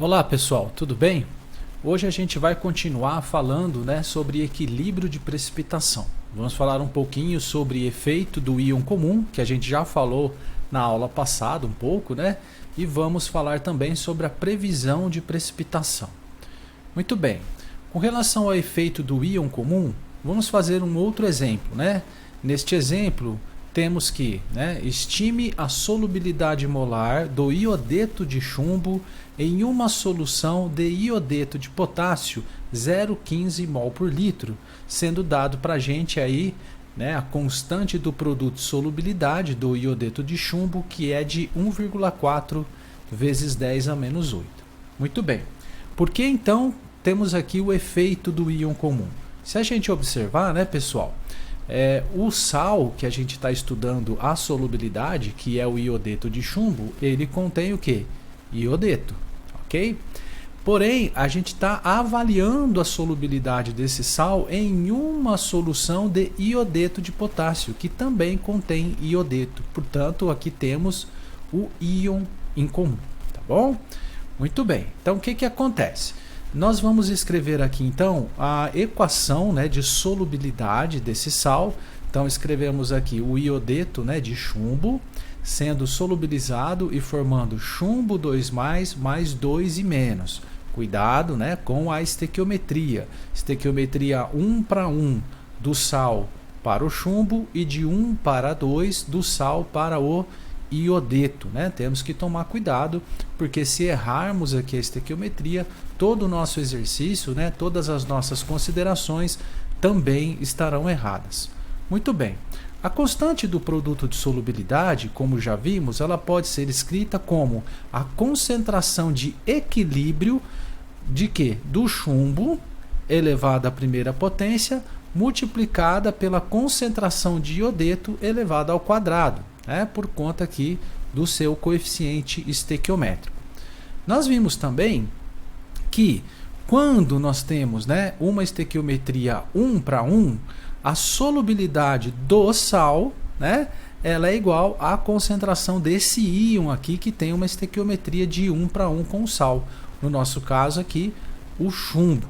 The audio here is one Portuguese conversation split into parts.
Olá pessoal, tudo bem? Hoje a gente vai continuar falando, sobre equilíbrio de precipitação. Vamos falar um pouquinho sobre efeito do íon comum, que a gente já falou na aula passada um pouco, e vamos falar também sobre a previsão de precipitação. Muito bem, com relação ao efeito do íon comum, vamos fazer um outro exemplo. Neste exemplo, temos que estime a solubilidade molar do iodeto de chumbo em uma solução de iodeto de potássio 0,15 mol por litro, sendo dado para a gente aí a constante do produto de solubilidade do iodeto de chumbo, que é de 1,4 vezes 10 a menos 8. Muito bem. Por que então temos aqui o efeito do íon comum? Se a gente observar, pessoal, o sal que a gente está estudando, a solubilidade, que é o iodeto de chumbo, ele contém o que? Iodeto, ok? Porém, a gente está avaliando a solubilidade desse sal em uma solução de iodeto de potássio, que também contém iodeto. Portanto, aqui temos o íon em comum, tá bom? Muito bem. Então, o que acontece? Nós vamos escrever aqui então a equação de solubilidade desse sal. Então escrevemos aqui o iodeto de chumbo sendo solubilizado e formando chumbo 2+, mais 2 e menos. Cuidado com a estequiometria. Estequiometria 1:1 do sal para o chumbo e de 1:2 do sal para o iodeto. Temos que tomar cuidado, porque se errarmos aqui a estequiometria, todo o nosso exercício, todas as nossas considerações também estarão erradas. Muito bem. A constante do produto de solubilidade, como já vimos, ela pode ser escrita como a concentração de equilíbrio de quê? Do chumbo elevado à primeira potência multiplicada pela concentração de iodeto elevada ao quadrado, por conta aqui do seu coeficiente estequiométrico. Nós vimos também que quando nós temos uma estequiometria 1:1, a solubilidade do sal, ela é igual à concentração desse íon aqui, que tem uma estequiometria de 1:1 com o sal. No nosso caso aqui, o chumbo.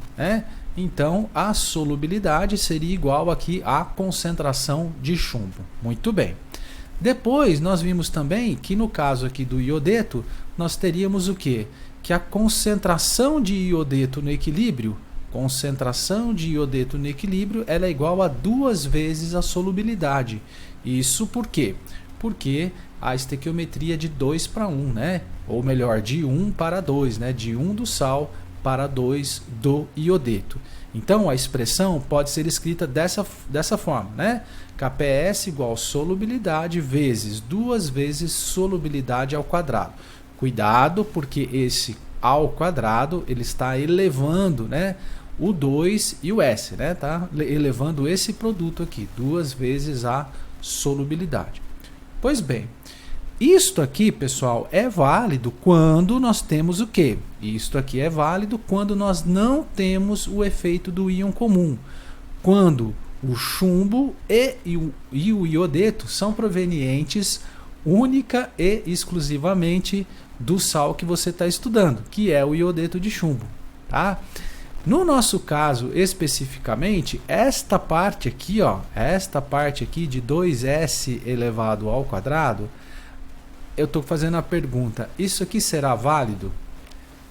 Então, a solubilidade seria igual aqui à concentração de chumbo. Muito bem. Depois, nós vimos também que no caso aqui do iodeto, nós teríamos o quê? Que a concentração de iodeto no equilíbrio, ela é igual a 2 vezes a solubilidade. Isso por quê? Porque a estequiometria é de 2:1, ou melhor, de 1:2, de 1 do sal para 2 do iodeto. Então, a expressão pode ser escrita dessa forma, KPS igual solubilidade vezes 2 vezes solubilidade ao quadrado. Cuidado, porque esse ao quadrado ele está elevando o 2 e o S, tá elevando esse produto aqui, 2 vezes a solubilidade. Pois bem, isto aqui, pessoal, é válido quando nós temos o quê? Isto aqui é válido quando nós não temos o efeito do íon comum. Quando o chumbo e o iodeto são provenientes única e exclusivamente do sal que você está estudando, que é o iodeto de chumbo, tá? No nosso caso, especificamente, esta parte aqui de 2S elevado ao quadrado, eu estou fazendo a pergunta, isso aqui será válido?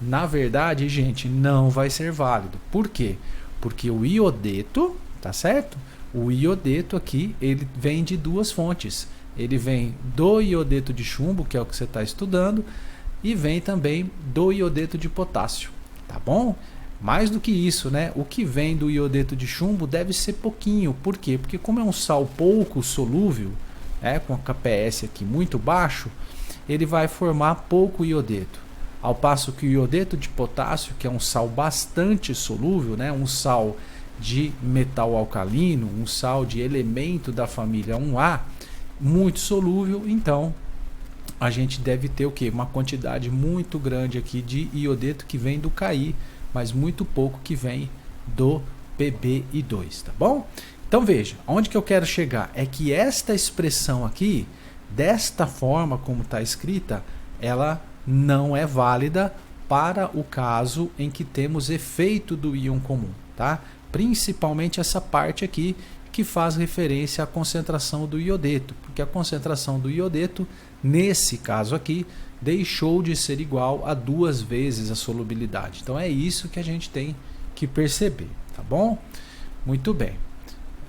Na verdade, gente, não vai ser válido. Por quê? Porque o iodeto, tá certo? O iodeto aqui, ele vem de duas fontes. Ele vem do iodeto de chumbo, que é o que você está estudando, e vem também do iodeto de potássio, tá bom? Mais do que isso, o que vem do iodeto de chumbo deve ser pouquinho. Por quê? Porque como é um sal pouco solúvel, com a KPS aqui muito baixo, ele vai formar pouco iodeto. Ao passo que o iodeto de potássio, que é um sal bastante solúvel, um sal de metal alcalino, um sal de elemento da família 1A, muito solúvel, então a gente deve ter o quê? Uma quantidade muito grande aqui de iodeto que vem do Ki, mas muito pouco que vem do PbI2, tá bom? Então veja, onde que eu quero chegar? É que esta expressão aqui, desta forma como está escrita, ela não é válida para o caso em que temos efeito do íon comum, tá? Principalmente essa parte aqui que faz referência à concentração do iodeto, porque a concentração do iodeto, nesse caso aqui, deixou de ser igual a 2 vezes a solubilidade. Então é isso que a gente tem que perceber, tá bom? Muito bem.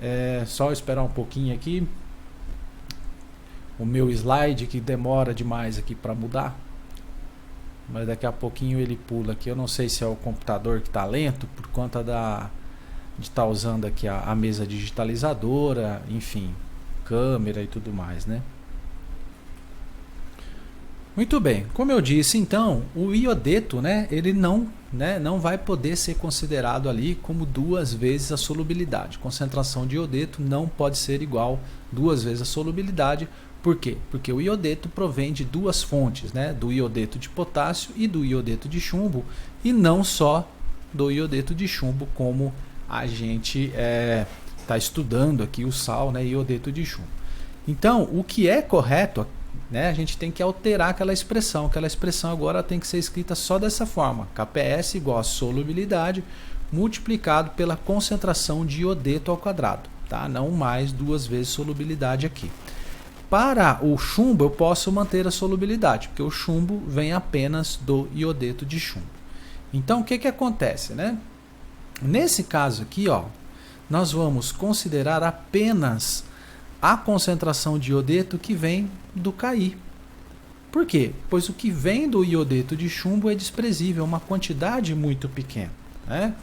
É só esperar um pouquinho aqui. O meu slide que demora demais aqui para mudar. Mas daqui a pouquinho ele pula aqui. Eu não sei se é o computador que está lento por conta de estar usando aqui a mesa digitalizadora, enfim, câmera e tudo mais, né? Muito bem, como eu disse, então, o iodeto, né, ele não vai poder ser considerado ali como 2 vezes a solubilidade. Concentração de iodeto não pode ser igual 2 vezes a solubilidade. Por quê? Porque o iodeto provém de 2 fontes, né, do iodeto de potássio e do iodeto de chumbo, e não só do iodeto de chumbo, como a gente está estudando aqui o sal, né, iodeto de chumbo. Então, o que é correto, né, a gente tem que alterar aquela expressão agora tem que ser escrita só dessa forma: KPS igual a solubilidade multiplicado pela concentração de iodeto ao quadrado, tá? Não mais 2 vezes solubilidade aqui. Para o chumbo eu posso manter a solubilidade, porque o chumbo vem apenas do iodeto de chumbo. Então o que acontece, né? Nesse caso aqui, ó, nós vamos considerar apenas a concentração de iodeto que vem do Ki. Por quê? Pois o que vem do iodeto de chumbo é desprezível, uma quantidade muito pequena, né?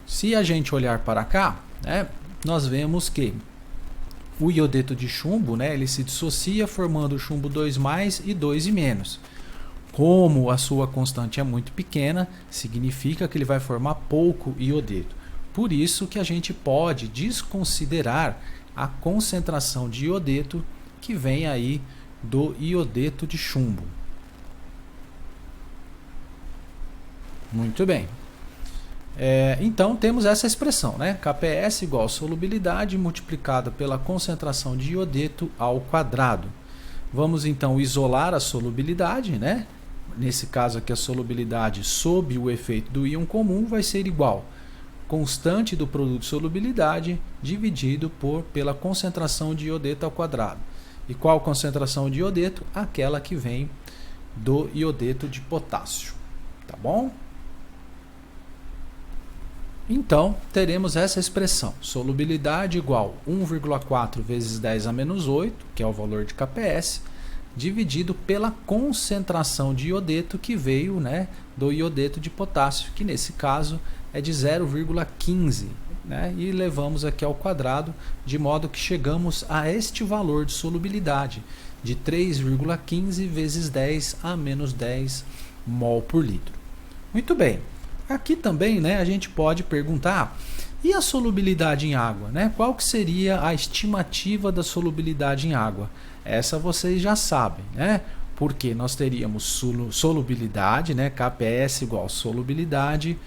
Se a gente olhar para cá, né, nós vemos que o iodeto de chumbo, né, ele se dissocia formando o chumbo 2+ e 2-. Como a sua constante é muito pequena, significa que ele vai formar pouco iodeto. Por isso que a gente pode desconsiderar a concentração de iodeto que vem aí do iodeto de chumbo. Muito bem. Então temos essa expressão, né? KPS igual a solubilidade multiplicada pela concentração de iodeto ao quadrado. Vamos então isolar a solubilidade, né? Nesse caso aqui a solubilidade sob o efeito do íon comum vai ser igual constante do produto de solubilidade dividido pela concentração de iodeto ao quadrado. E qual concentração de iodeto? Aquela que vem do iodeto de potássio, tá bom? Então, teremos essa expressão, solubilidade igual 1,4 vezes 10⁻⁸, que é o valor de KPS, dividido pela concentração de iodeto que veio, né, do iodeto de potássio, que nesse caso é de 0,15, né, e levamos aqui ao quadrado, de modo que chegamos a este valor de solubilidade, de 3,15 vezes 10⁻⁻10 mol por litro. Muito bem. Aqui também, né, a gente pode perguntar, e a solubilidade em água, né? Qual que seria a estimativa da solubilidade em água? Essa vocês já sabem, né? Porque nós teríamos solubilidade, né? KPS igual a solubilidade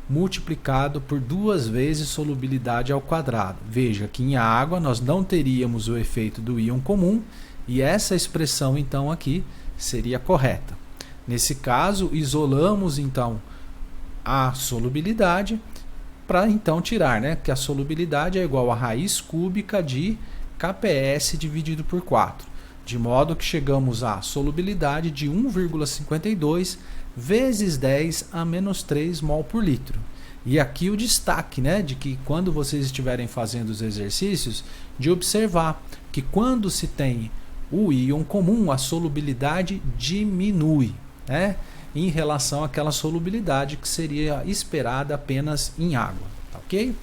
multiplicado por 2 vezes solubilidade ao quadrado. Veja que em água nós não teríamos o efeito do íon comum e essa expressão então aqui seria correta. Nesse caso, isolamos então a solubilidade para então tirar, né, que a solubilidade é igual a raiz cúbica de KPS dividido por 4, de modo que chegamos à solubilidade de 1,52 vezes 10⁻⁻3 mol por litro. E aqui o destaque, né, de que quando vocês estiverem fazendo os exercícios, de observar que quando se tem o íon comum, a solubilidade diminui, né, em relação àquela solubilidade que seria esperada apenas em água, tá ok?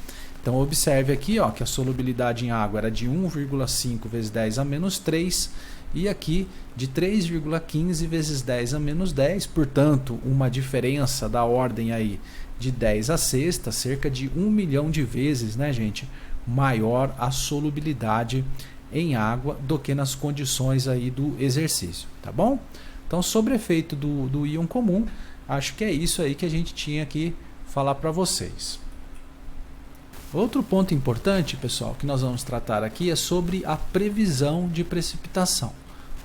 Então observe aqui, ó, que a solubilidade em água era de 1,5 vezes 10⁻⁻3 e aqui de 3,15 vezes 10⁻⁻10, portanto uma diferença da ordem aí de 10⁻⁶, cerca de 1 milhão de vezes, né, gente, maior a solubilidade em água do que nas condições aí do exercício, tá bom? Então, sobre efeito do íon comum, acho que é isso aí que a gente tinha que falar para vocês. Outro ponto importante, pessoal, que nós vamos tratar aqui é sobre a previsão de precipitação.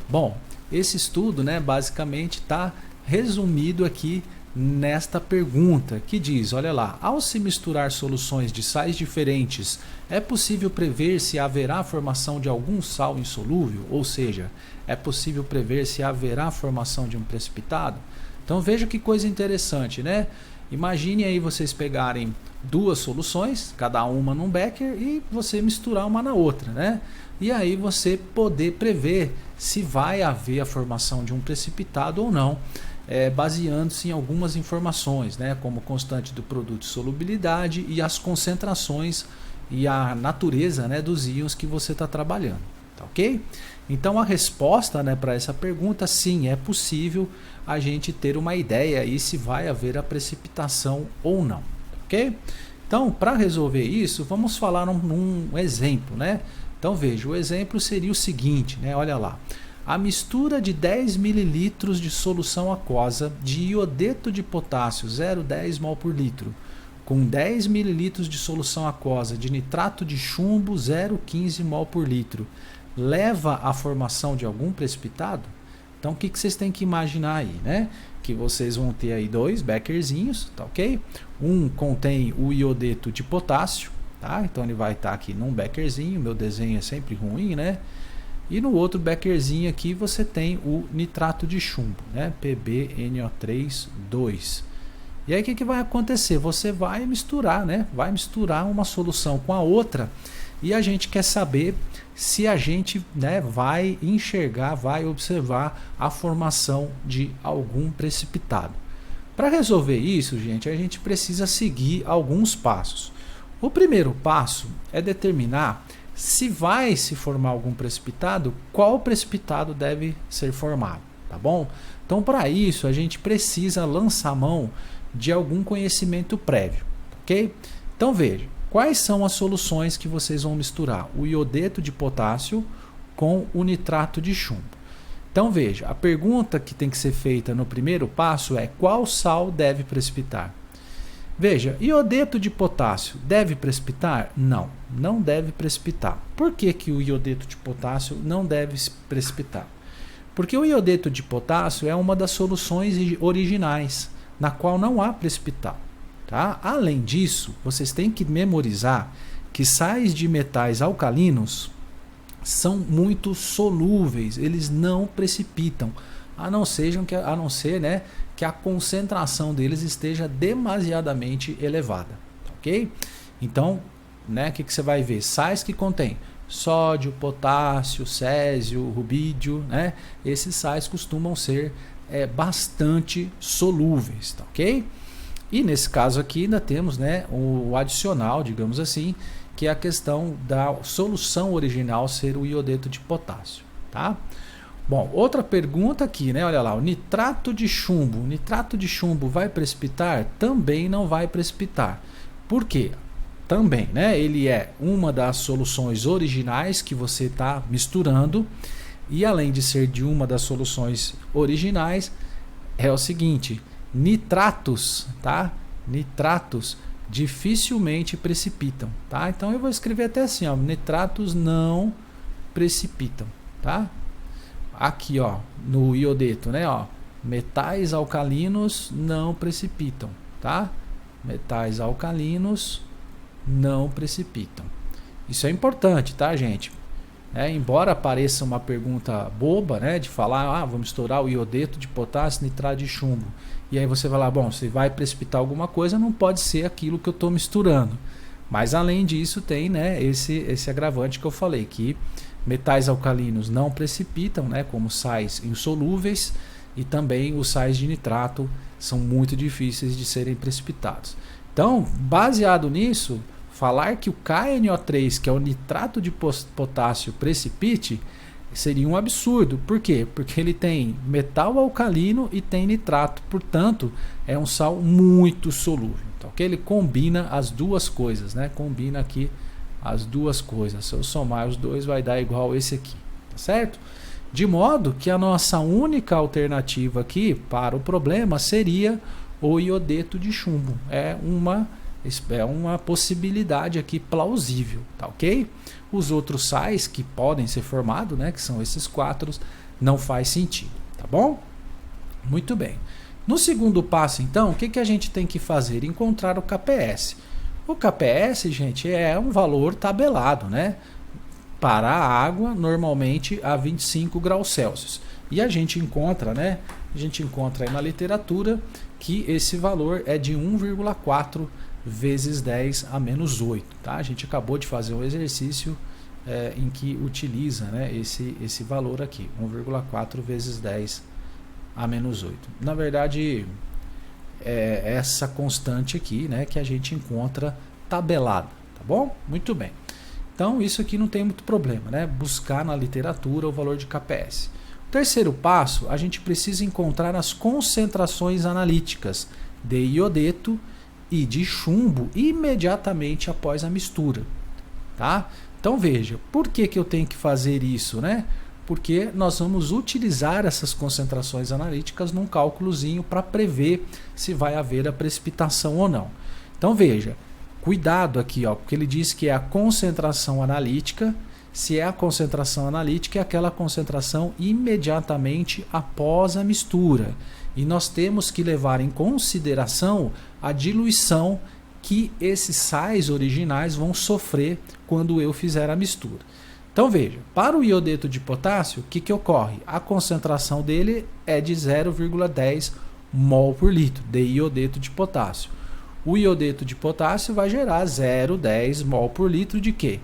Bom, esse estudo, né, basicamente está resumido aqui nesta pergunta, que diz, olha lá, ao se misturar soluções de sais diferentes, é possível prever se haverá formação de algum sal insolúvel? Ou seja, é possível prever se haverá formação de um precipitado? Então veja que coisa interessante, né? Imagine aí vocês pegarem duas soluções, cada uma num becker, e você misturar uma na outra, né? E aí você poder prever se vai haver a formação de um precipitado ou não, baseando-se em algumas informações, né? Como constante do produto de solubilidade e as concentrações e a natureza, né, dos íons que você está trabalhando, tá ok? Então a resposta, né, para essa pergunta, sim, é possível a gente ter uma ideia aí se vai haver a precipitação ou não, ok? Então, para resolver isso, vamos falar num exemplo, né? Então veja, o exemplo seria o seguinte, né? Olha lá, a mistura de 10 ml de solução aquosa de iodeto de potássio 0,10 mol por litro com 10 ml de solução aquosa de nitrato de chumbo 0,15 mol por litro leva à formação de algum precipitado? Então o que vocês têm que imaginar aí, né? Que vocês vão ter aí dois beckerzinhos, tá ok? Um contém o iodeto de potássio, tá? Então ele vai estar aqui num beckerzinho, meu desenho é sempre ruim, né? E no outro beckerzinho aqui você tem o nitrato de chumbo, né? PbNO3,2. E aí o que vai acontecer? Você vai misturar, né? Vai misturar uma solução com a outra e a gente quer saber se a gente, né, vai enxergar, vai observar a formação de algum precipitado. Para resolver isso, gente, a gente precisa seguir alguns passos. O primeiro passo é determinar se vai se formar algum precipitado, qual precipitado deve ser formado, tá bom? Então, para isso, a gente precisa lançar mão de algum conhecimento prévio, ok? Então, veja, quais são as soluções que vocês vão misturar? O iodeto de potássio com o nitrato de chumbo. Então, veja, a pergunta que tem que ser feita no primeiro passo é qual sal deve precipitar? Veja, iodeto de potássio deve precipitar? Não, não deve precipitar. Por que o iodeto de potássio não deve precipitar? Porque o iodeto de potássio é uma das soluções originais, na qual não há precipitado. Tá? Além disso, vocês têm que memorizar que sais de metais alcalinos são muito solúveis, eles não precipitam, a não ser, né, que a concentração deles esteja demasiadamente elevada, ok? Então, né, que você vai ver? Sais que contêm sódio, potássio, césio, rubídio, né? Esses sais costumam ser bastante solúveis, tá, ok? E nesse caso aqui ainda temos, né, o adicional, digamos assim, que é a questão da solução original ser o iodeto de potássio, tá? Bom, outra pergunta aqui, né? Olha lá, o nitrato de chumbo. O nitrato de chumbo vai precipitar? Também não vai precipitar. Por quê? Também, né? Ele é uma das soluções originais que você está misturando. E além de ser de uma das soluções originais, é o seguinte: nitratos, tá? Nitratos dificilmente precipitam, tá? Então eu vou escrever até assim, ó, nitratos não precipitam, tá? Aqui, ó, no iodeto, né, ó, metais alcalinos não precipitam, tá? Metais alcalinos não precipitam. Isso é importante, tá, gente? Embora pareça uma pergunta boba, né, de falar, vamos misturar o iodeto de potássio, nitrato de chumbo. E aí você vai lá, bom, se vai precipitar alguma coisa, não pode ser aquilo que eu estou misturando. Mas além disso tem, né, esse agravante que eu falei, que metais alcalinos não precipitam, né, como sais insolúveis, e também os sais de nitrato são muito difíceis de serem precipitados. Então, baseado nisso, falar que o KNO3, que é o nitrato de potássio, precipite, seria um absurdo. Por quê? Porque ele tem metal alcalino e tem nitrato, portanto, é um sal muito solúvel. Então, ele combina as duas coisas, né? Combina aqui as duas coisas. Se eu somar os dois, vai dar igual esse aqui, tá certo? De modo que a nossa única alternativa aqui para o problema seria o iodeto de chumbo. É uma Isso é uma possibilidade aqui plausível, tá ok? Os outros sais que podem ser formados, né, que são esses 4, não faz sentido, tá bom? Muito bem. No segundo passo, então, o que a gente tem que fazer? Encontrar o KPS. O KPS, gente, é um valor tabelado, né? Para a água, normalmente a 25 graus Celsius. E a gente encontra, né? A gente encontra aí na literatura que esse valor é de 1,4 vezes 10 a menos 8. Tá? A gente acabou de fazer um exercício em que utiliza, né, esse valor aqui, 1,4 vezes 10 a menos 8. Na verdade, é essa constante aqui, né, que a gente encontra tabelada. Tá bom? Muito bem. Então, isso aqui não tem muito problema, né? Buscar na literatura o valor de KPS. O terceiro passo, a gente precisa encontrar as concentrações analíticas de iodeto e de chumbo imediatamente após a mistura. Tá? Então, veja, por que eu tenho que fazer isso, né? Porque nós vamos utilizar essas concentrações analíticas num cálculozinho para prever se vai haver a precipitação ou não. Então, veja. Cuidado aqui, ó, porque ele diz que é a concentração analítica. Se é a concentração analítica, é aquela concentração imediatamente após a mistura. E nós temos que levar em consideração a diluição que esses sais originais vão sofrer quando eu fizer a mistura. Então veja, para o iodeto de potássio, o que ocorre? A concentração dele é de 0,10 mol por litro de iodeto de potássio. O iodeto de potássio vai gerar 0,10 mol por litro de quê?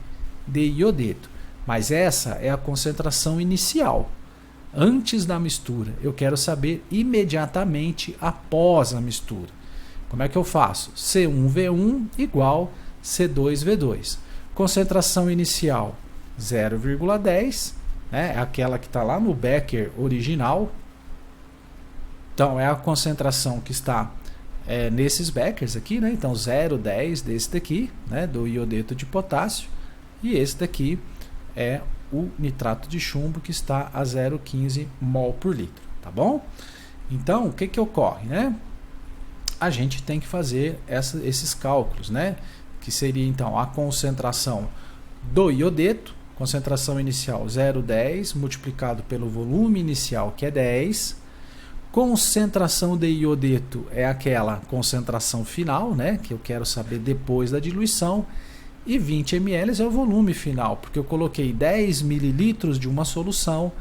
De iodeto. Mas essa é a concentração inicial, antes da mistura. Eu quero saber imediatamente após a mistura. Como é que eu faço? C1V1 igual C2V2. Concentração inicial 0,10, né? É aquela que está lá no Becker original. Então é a concentração que está nesses Beckers aqui, né? Então 0,10 desse daqui, né? Do iodeto de potássio, e esse daqui é o nitrato de chumbo, que está a 0,15 mol por litro, tá bom? Então o que ocorre, né? A gente tem que fazer esses cálculos, né? Que seria então a concentração do iodeto, concentração inicial 0,10 multiplicado pelo volume inicial, que é 10. Concentração de iodeto é aquela concentração final, né, que eu quero saber depois da diluição, e 20 ml é o volume final, porque eu coloquei 10 ml de uma solução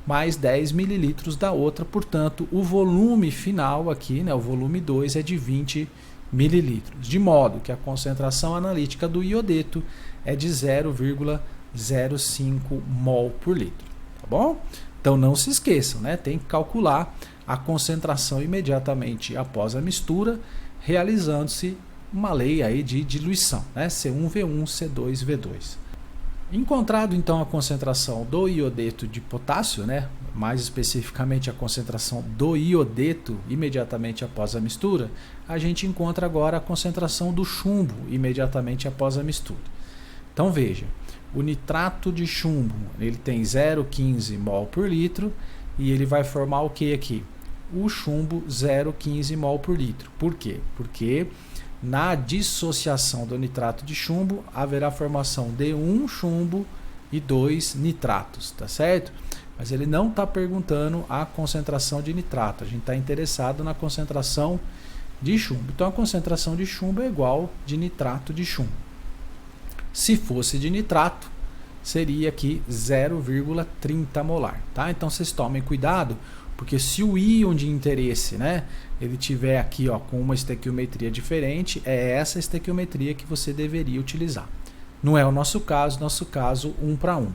mais 10 ml da outra, portanto, o volume final aqui, né, o volume 2 é de 20 ml, de modo que a concentração analítica do iodeto é de 0,05 mol por litro, tá bom? Então não se esqueçam, né, tem que calcular a concentração imediatamente após a mistura, realizando-se uma lei aí de diluição, né? C1V1, C2V2. Encontrado então a concentração do iodeto de potássio, né? Mais especificamente a concentração do iodeto imediatamente após a mistura, a gente encontra agora a concentração do chumbo imediatamente após a mistura. Então veja, o nitrato de chumbo ele tem 0,15 mol por litro e ele vai formar o que aqui? O chumbo 0,15 mol por litro. Por quê? Porque na dissociação do nitrato de chumbo haverá formação de um chumbo e 2 nitratos, tá certo? Mas ele não está perguntando a concentração de nitrato, a gente está interessado na concentração de chumbo. Então a concentração de chumbo é igual de nitrato de chumbo. Se fosse de nitrato, seria aqui 0,30 molar, tá? Então vocês tomem cuidado, porque se o íon de interesse, né, ele tiver aqui, ó, com uma estequiometria diferente, é essa estequiometria que você deveria utilizar. Não é o nosso caso 1 para 1.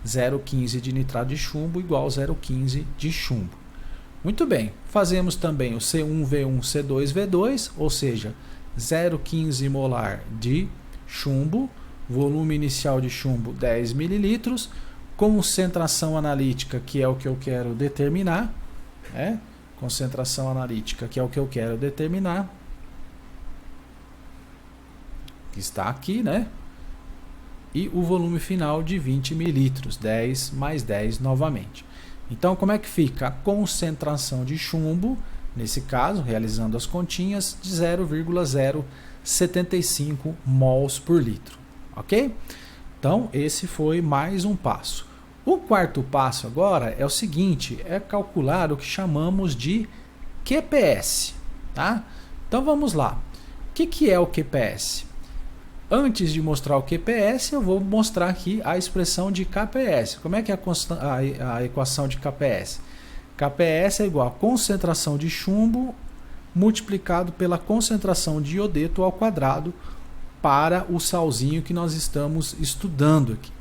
0,15 de nitrato de chumbo igual 0,15 de chumbo. Muito bem, fazemos também o C1V1, C2V2, ou seja, 0,15 molar de chumbo, volume inicial de chumbo 10 ml, concentração analítica, que é o que eu quero determinar, né? Concentração analítica, que é o que eu quero determinar, que está aqui, né? E o volume final de 20 ml, 10 mais 10 novamente. Então, como é que fica? A concentração de chumbo, nesse caso, realizando as continhas, de 0,0 75 mols por litro, ok? Então, esse foi mais um passo. O quarto passo agora é o seguinte, é calcular o que chamamos de QPS, tá? Então, vamos lá. O que é o QPS? Antes de mostrar o QPS, eu vou mostrar aqui a expressão de KPS. Como é que é a equação de KPS? KPS é igual a concentração de chumbo multiplicado pela concentração de iodeto ao quadrado para o salzinho que nós estamos estudando aqui.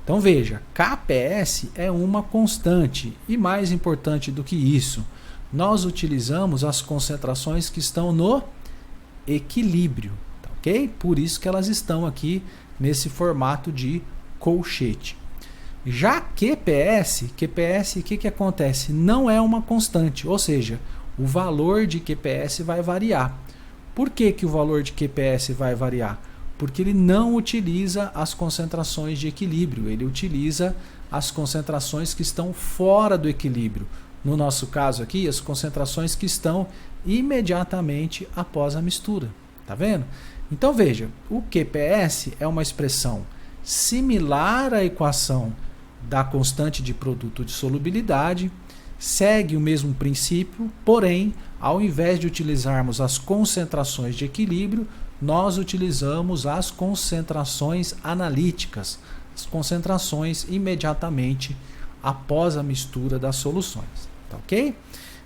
Então veja, KPS é uma constante e mais importante do que isso, nós utilizamos as concentrações que estão no equilíbrio, tá ok? Por isso que elas estão aqui nesse formato de colchete. Já QPS, o que acontece? Não é uma constante, ou seja, o valor de QPS vai variar. Por que o valor de QPS vai variar? Porque ele não utiliza as concentrações de equilíbrio, ele utiliza as concentrações que estão fora do equilíbrio. No nosso caso aqui, as concentrações que estão imediatamente após a mistura. Tá vendo? Então veja, o QPS é uma expressão similar à equação da constante de produto de solubilidade, segue o mesmo princípio, porém, ao invés de utilizarmos as concentrações de equilíbrio, nós utilizamos as concentrações analíticas, as concentrações imediatamente após a mistura das soluções, tá ok?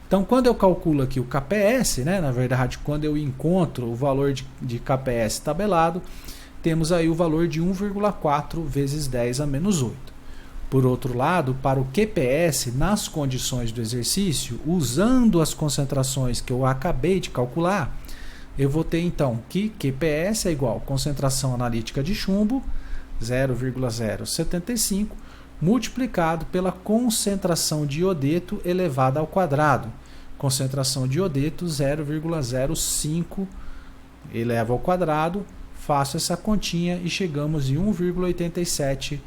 Então, quando eu calculo aqui o KPS, né, na verdade, quando eu encontro o valor de KPS tabelado, temos aí o valor de 1,4 vezes 10 a menos 8. Por outro lado, para o QPS, nas condições do exercício, usando as concentrações que eu acabei de calcular, eu vou ter então que QPS é igual a concentração analítica de chumbo, 0,075, multiplicado pela concentração de iodeto elevada ao quadrado. Concentração de iodeto 0,05 eleva ao quadrado, faço essa continha e chegamos em 1,87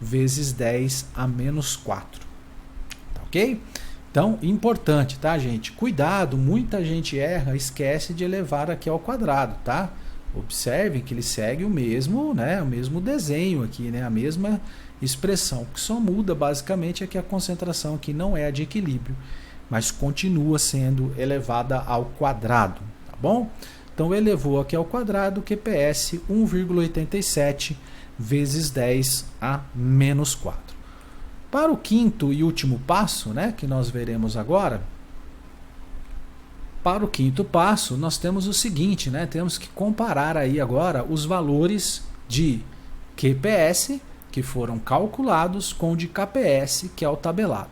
vezes 10 a menos 4. Tá ok? Então, importante, tá, gente? Cuidado, muita gente erra, esquece de elevar aqui ao quadrado, tá? Observem que ele segue o mesmo, né, o mesmo desenho aqui, né, a mesma expressão. O que só muda basicamente é que a concentração aqui não é a de equilíbrio, mas continua sendo elevada ao quadrado, tá bom? Então, elevou aqui ao quadrado, QPS 1,87 vezes 10 a menos 4. Para o quinto e último passo, né, que nós veremos agora, para o quinto passo, nós temos o seguinte, né, temos que comparar aí agora os valores de QPS, que foram calculados, com o de KPS, que é o tabelado.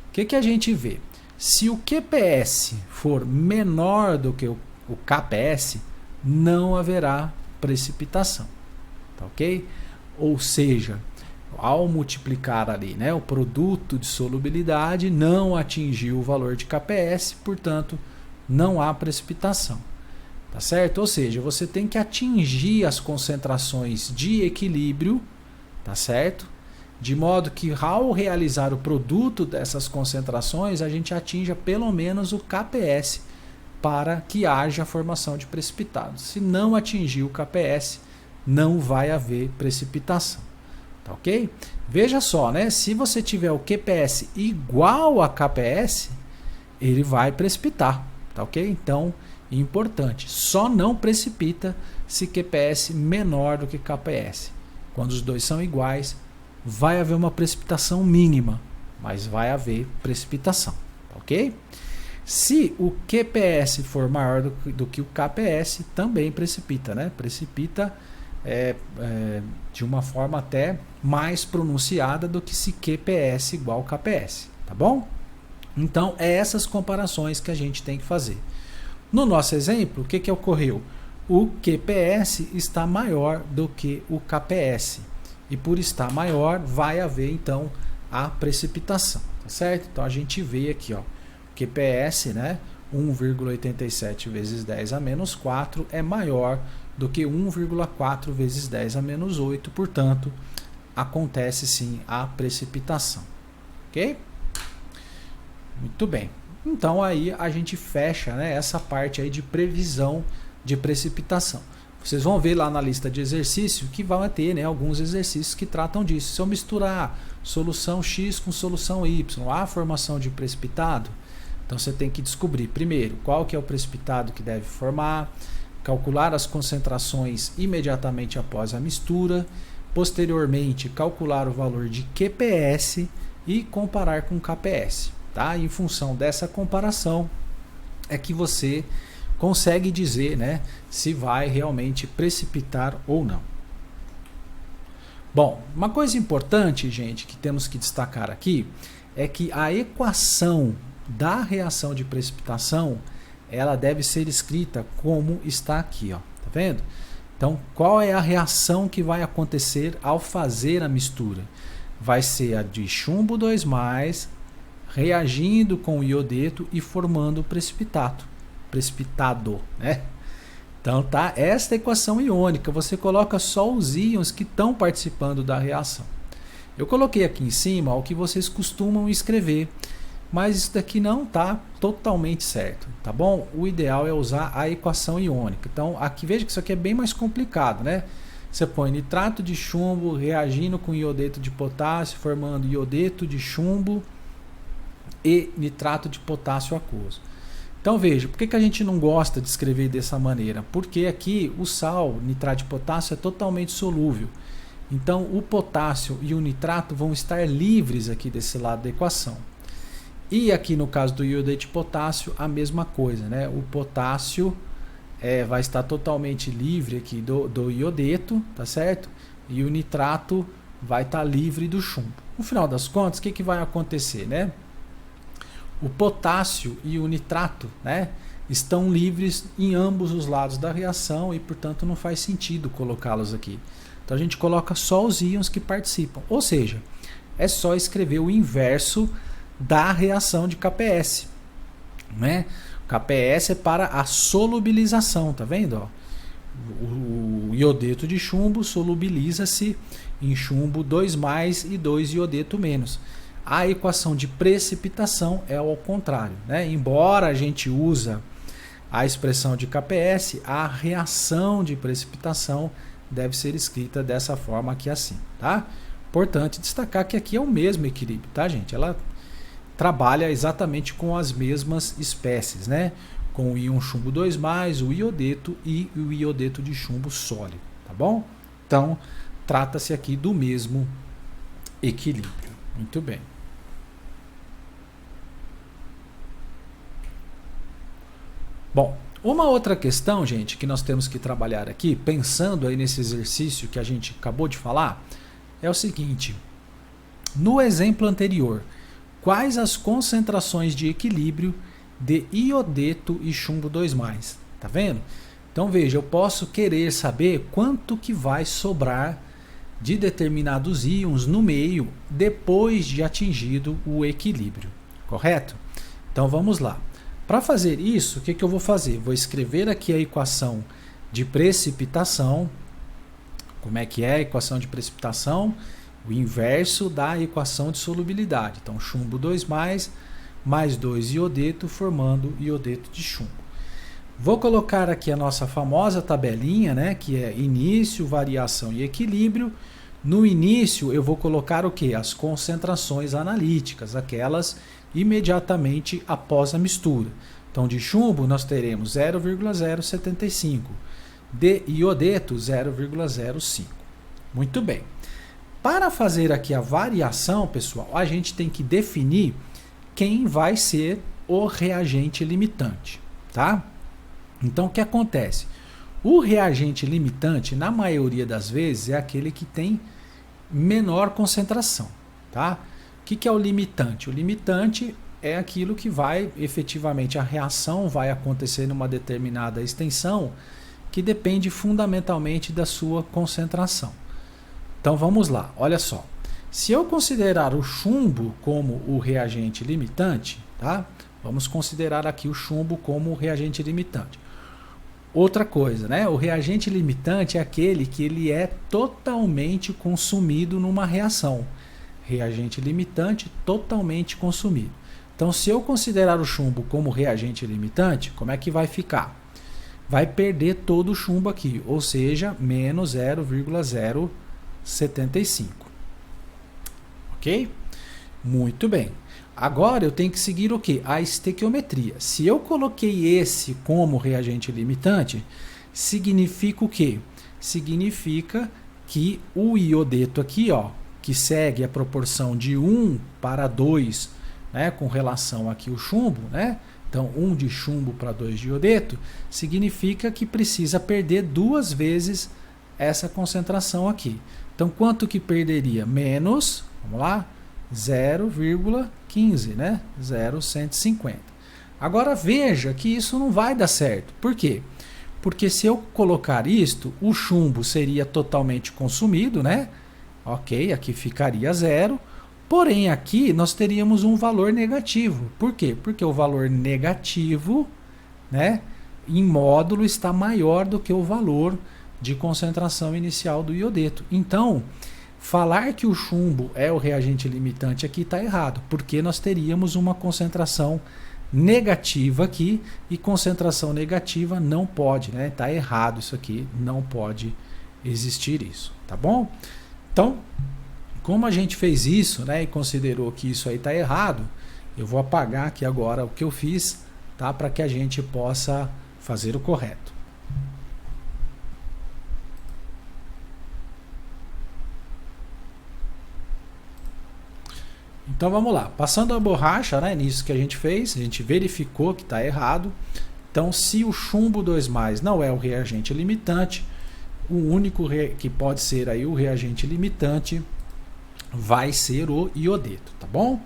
O que a gente vê? Se o QPS for menor do que o KPS, não haverá precipitação, tá ok? Ou seja, ao multiplicar ali, né, o produto de solubilidade não atingiu o valor de KPS, portanto, não há precipitação. Tá certo? Ou seja, você tem que atingir as concentrações de equilíbrio, tá certo? De modo que ao realizar o produto dessas concentrações, a gente atinja pelo menos o KPS para que haja a formação de precipitados. Se não atingir o KPS, não vai haver precipitação. Tá ok? Veja só, né? Se você tiver o QPS igual a KPS, ele vai precipitar. Tá ok? Então, importante, só não precipita se QPS menor do que KPS. Quando os dois são iguais, vai haver uma precipitação mínima, mas vai haver precipitação. Tá ok? Se o QPS for maior do que o KPS, também precipita, né? Precipita de uma forma até mais pronunciada do que se QPS igual KPS, tá bom? Então, é essas comparações que a gente tem que fazer. No nosso exemplo, o que ocorreu? O QPS está maior do que o KPS. E por estar maior, vai haver, então, a precipitação, tá certo? Então, a gente vê aqui, ó, QPS, né, 1,87 vezes 10 a menos 4 é maior do que 1,4 vezes 10 a menos 8, portanto, acontece sim a precipitação, ok? Muito bem, então aí a gente fecha, né, essa parte aí de previsão de precipitação. Vocês vão ver lá na lista de exercício que vai ter, né, alguns exercícios que tratam disso. Se eu misturar solução X com solução Y, há formação de precipitado? Então você tem que descobrir primeiro qual que é o precipitado que deve formar, calcular as concentrações imediatamente após a mistura, posteriormente calcular o valor de QPS e comparar com KPS. Tá? Em função dessa comparação é que você consegue dizer, né, se vai realmente precipitar ou não. Bom, uma coisa importante, gente, que temos que destacar aqui é que a equação da reação de precipitação ela deve ser escrita como está aqui, ó, tá vendo? Então, qual é a reação que vai acontecer ao fazer a mistura? Vai ser a de chumbo 2+, reagindo com o iodeto e formando o precipitado, né? Então, tá, esta equação iônica, você coloca só os íons que estão participando da reação. Eu coloquei aqui em cima o que vocês costumam escrever, mas isso daqui não está totalmente certo, tá bom? O ideal é usar a equação iônica. Então, aqui veja que isso aqui é bem mais complicado, né? Você põe nitrato de chumbo reagindo com iodeto de potássio, formando iodeto de chumbo e nitrato de potássio aquoso. Então veja, por que a gente não gosta de escrever dessa maneira? Porque aqui o sal, nitrato de potássio, é totalmente solúvel. Então o potássio e o nitrato vão estar livres aqui desse lado da equação. E aqui no caso do iodeto de potássio, a mesma coisa, né? O potássio vai estar totalmente livre aqui do iodeto, tá certo? E o nitrato vai estar livre do chumbo. No final das contas, o que vai acontecer, né? O potássio e o nitrato, né, estão livres em ambos os lados da reação e, portanto, não faz sentido colocá-los aqui. Então a gente coloca só os íons que participam. Ou seja, é só escrever o inverso da reação de KPS, né? KPS é para a solubilização, tá vendo? Ó? O iodeto de chumbo solubiliza-se em chumbo 2+ e 2 iodeto menos. A equação de precipitação é ao contrário, né? Embora a gente use a expressão de KPS, a reação de precipitação deve ser escrita dessa forma aqui assim, tá? Importante destacar que aqui é o mesmo equilíbrio, tá, gente? Ela trabalha exatamente com as mesmas espécies, né? Com o íon chumbo 2+, o iodeto e o iodeto de chumbo sólido, tá bom? Então, trata-se aqui do mesmo equilíbrio. Muito bem. Bom, uma outra questão, gente, que nós temos que trabalhar aqui, pensando aí nesse exercício que a gente acabou de falar, é o seguinte. No exemplo anterior, quais as concentrações de equilíbrio de iodeto e chumbo 2+? Tá vendo? Então veja, eu posso querer saber quanto que vai sobrar de determinados íons no meio depois de atingido o equilíbrio, correto? Então vamos lá. Para fazer isso, o que eu vou fazer? Vou escrever aqui a equação de precipitação. Como é que é a equação de precipitação? O inverso da equação de solubilidade. Então, chumbo 2+, mais 2 iodeto, formando iodeto de chumbo. Vou colocar aqui a nossa famosa tabelinha, né, que é início, variação e equilíbrio. No início, eu vou colocar o quê? As concentrações analíticas, aquelas imediatamente após a mistura. Então, de chumbo, nós teremos 0,075. De iodeto, 0,05. Muito bem. Para fazer aqui a variação, pessoal, a gente tem que definir quem vai ser o reagente limitante, tá? Então, o que acontece? O reagente limitante, na maioria das vezes, é aquele que tem menor concentração, tá? O que é o limitante? O limitante é aquilo que vai, efetivamente, a reação vai acontecer numa determinada extensão que depende fundamentalmente da sua concentração. Então vamos lá, olha só. Se eu considerar o chumbo como o reagente limitante, tá? Vamos considerar aqui o chumbo como o reagente limitante. Outra coisa, né? O reagente limitante é aquele que ele é totalmente consumido numa reação. Reagente limitante totalmente consumido. Então, se eu considerar o chumbo como reagente limitante, como é que vai ficar? vai perder todo o chumbo aqui, ou seja, menos 0,075. Ok? Muito bem. Agora eu tenho que seguir o quê? A estequiometria. Se eu coloquei esse como reagente limitante, significa o quê? Significa que o iodeto aqui, ó, que segue a proporção de 1 para 2, né, com relação aqui ao chumbo, né? Então, 1 de chumbo para 2 de iodeto, significa que precisa perder 2 vezes essa concentração aqui. Então, quanto que perderia? Menos, vamos lá, 0,15, né? 0,150. Agora veja que isso não vai dar certo. Por quê? Porque se eu colocar isto, o chumbo seria totalmente consumido, né? Ok, aqui ficaria 0. Porém, aqui nós teríamos um valor negativo. Por quê? Porque o valor negativo, né, em módulo está maior do que o valor de concentração inicial do iodeto. Então, falar que o chumbo é o reagente limitante aqui está errado, porque nós teríamos uma concentração negativa aqui, e concentração negativa não pode, né? Está errado isso aqui, não pode existir isso, tá bom? Então, como a gente fez isso, né, e considerou que isso aí está errado, eu vou apagar aqui agora o que eu fiz, tá, para que a gente possa fazer o correto. Então vamos lá, passando a borracha, né, nisso que a gente fez, a gente verificou que está errado. Então, se o chumbo 2+ não é o reagente limitante, o único que pode ser aí o reagente limitante vai ser o iodeto, tá bom?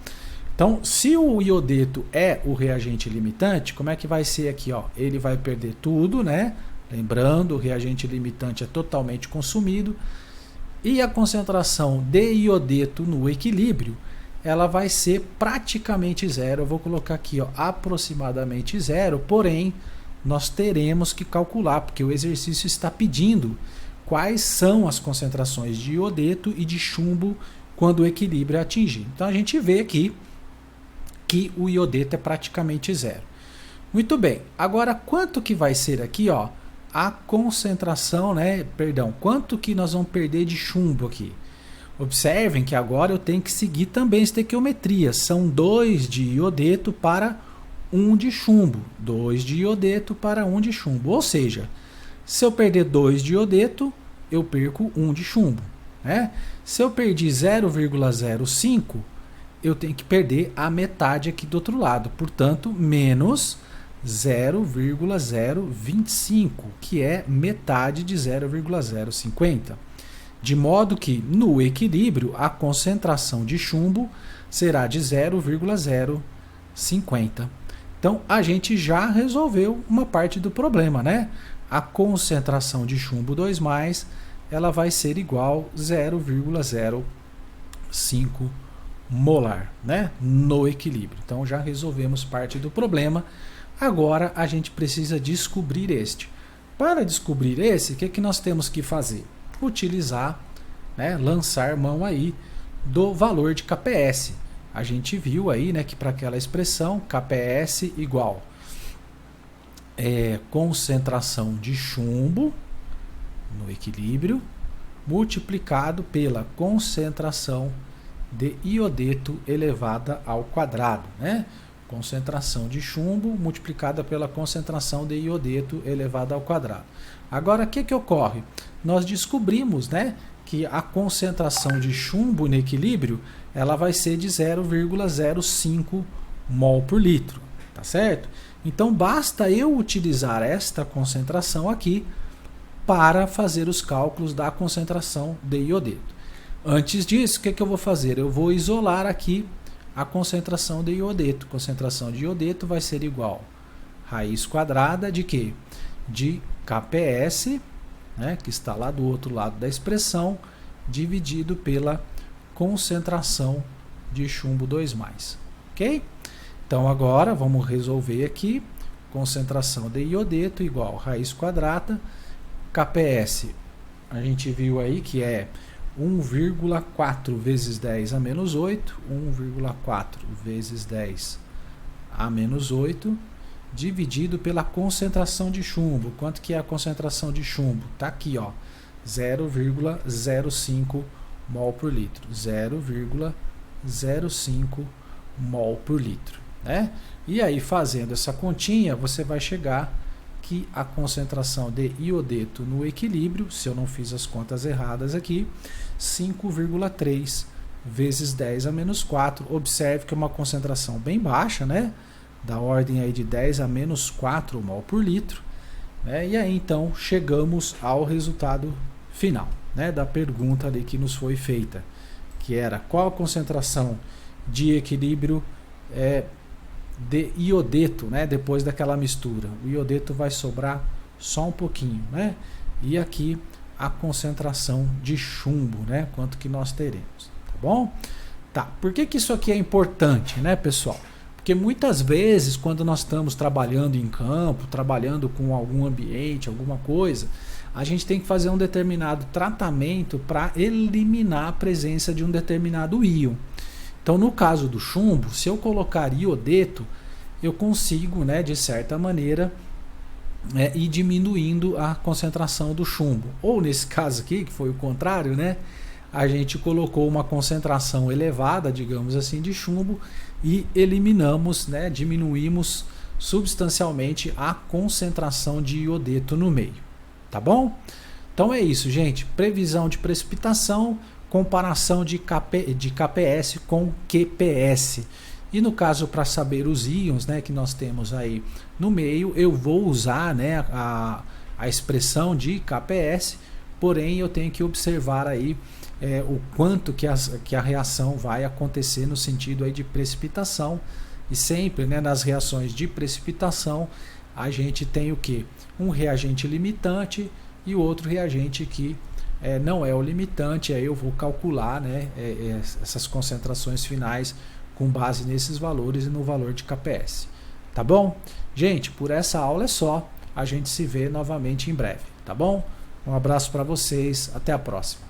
Então, se o iodeto é o reagente limitante, como é que vai ser aqui, ó? Ele vai perder tudo, né? Lembrando, o reagente limitante é totalmente consumido, e a concentração de iodeto no equilíbrio, ela vai ser praticamente 0. Eu vou colocar aqui, ó, aproximadamente 0, porém nós teremos que calcular, porque o exercício está pedindo quais são as concentrações de iodeto e de chumbo quando o equilíbrio é atingido. Então a gente vê aqui que o iodeto é praticamente 0. Muito bem, agora quanto que vai ser aqui, ó, a concentração, né, perdão, quanto que nós vamos perder de chumbo aqui? Observem que agora eu tenho que seguir também estequiometria. São 2 de iodeto para 1 de chumbo. 2 de iodeto para 1 de chumbo. Ou seja, se eu perder 2 de iodeto, eu perco 1 de chumbo, né? Se eu perdi 0,05, eu tenho que perder a metade aqui do outro lado. Portanto, menos 0,025, que é metade de 0,050. De modo que, no equilíbrio, a concentração de chumbo será de 0,050. Então, a gente já resolveu uma parte do problema, né? A concentração de chumbo 2+, ela vai ser igual a 0,05 molar, né? No equilíbrio. Então, já resolvemos parte do problema. Agora, a gente precisa descobrir este. Para descobrir esse, o que nós temos que fazer? Utilizar, né, lançar mão aí do valor de KPS. A gente viu aí, né, que para aquela expressão KPS igual concentração de chumbo no equilíbrio multiplicado pela concentração de iodeto elevada ao quadrado, né? Concentração de chumbo multiplicada pela concentração de iodeto elevada ao quadrado. Agora, o que ocorre? Nós descobrimos, né, que a concentração de chumbo no equilíbrio ela vai ser de 0,05 mol por litro, tá certo? Então, basta eu utilizar esta concentração aqui para fazer os cálculos da concentração de iodeto. Antes disso, o que eu vou fazer? Eu vou isolar aqui a concentração de iodeto. Concentração de iodeto vai ser igual a raiz quadrada de quê? De KPS, né, que está lá do outro lado da expressão, dividido pela concentração de chumbo 2+. Ok? Então agora vamos resolver aqui. Concentração de iodeto igual a raiz quadrada. KPS, a gente viu aí que é 1,4 vezes 10 a menos 8. 1,4 vezes 10 a menos 8. dividido pela concentração de chumbo. Quanto que é a concentração de chumbo? Tá aqui, ó, 0,05 mol por litro. 0,05 mol por litro, né? E aí, fazendo essa continha, você vai chegar que a concentração de iodeto no equilíbrio, se eu não fiz as contas erradas aqui, 5,3 vezes 10 a menos 4. Observe que é uma concentração bem baixa, né? Da ordem aí de 10 a menos 4 mol por litro, né? E aí então chegamos ao resultado final, né? Da pergunta ali que nos foi feita, que era qual a concentração de equilíbrio de iodeto, né? Depois daquela mistura. O iodeto vai sobrar só um pouquinho, né? E aqui a concentração de chumbo, né? Quanto que nós teremos, tá bom? Tá, por que que isso aqui é importante, né, pessoal? Porque muitas vezes, quando nós estamos trabalhando em campo, trabalhando com algum ambiente, alguma coisa, a gente tem que fazer um determinado tratamento para eliminar a presença de um determinado íon. Então, no caso do chumbo, se eu colocar iodeto, eu consigo, né, de certa maneira, ir diminuindo a concentração do chumbo. Ou nesse caso aqui, que foi o contrário, né, a gente colocou uma concentração elevada, digamos assim, de chumbo e eliminamos, né, diminuímos substancialmente a concentração de iodeto no meio. Tá bom? Então é isso, gente. Previsão de precipitação, comparação de KPS com QPS. E no caso, para saber os íons, né, que nós temos aí no meio, eu vou usar, né, a expressão de KPS, porém eu tenho que observar aí o quanto que a reação vai acontecer no sentido aí de precipitação. E sempre, né, nas reações de precipitação a gente tem o que? Um reagente limitante e outro reagente que não é o limitante. Aí eu vou calcular, né, essas concentrações finais com base nesses valores e no valor de KPS. Tá bom? Gente, por essa aula é só. A gente se vê novamente em breve, tá bom? Um abraço para vocês, até a próxima.